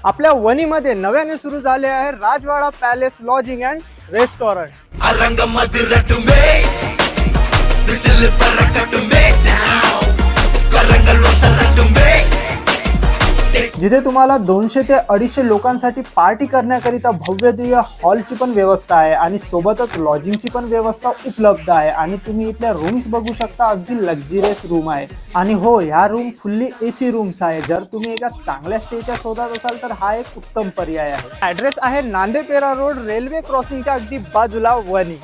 आपल्या वणीमध्ये नव्याने सुरू झाले आहे राजवाडा पॅलेस लॉजिंग अँड रेस्टॉरंट. जिथे तुम्हाला 200 ते 250 लोकांसाठी पार्टी करण्याकरिता भव्य दिव्य हॉलची पण व्यवस्था आहे आणि सोबतच लॉजिंगची पण व्यवस्था उपलब्ध आहे. आणि तुम्ही इथल्या रूम्स बघू शकता, अगदी लक्झरियस रूम आहे. आणि हो, ह्या रूम फुल्ली AC रूम्स आहे. जर तुम्ही एका चांगल्या स्टेच्या शोधात असाल तर हा एक उत्तम पर्याय आहे. ऍड्रेस आहे नांदेपेरा रोड, रेल्वे क्रॉसिंगच्या अगदी बाजूला, वणी.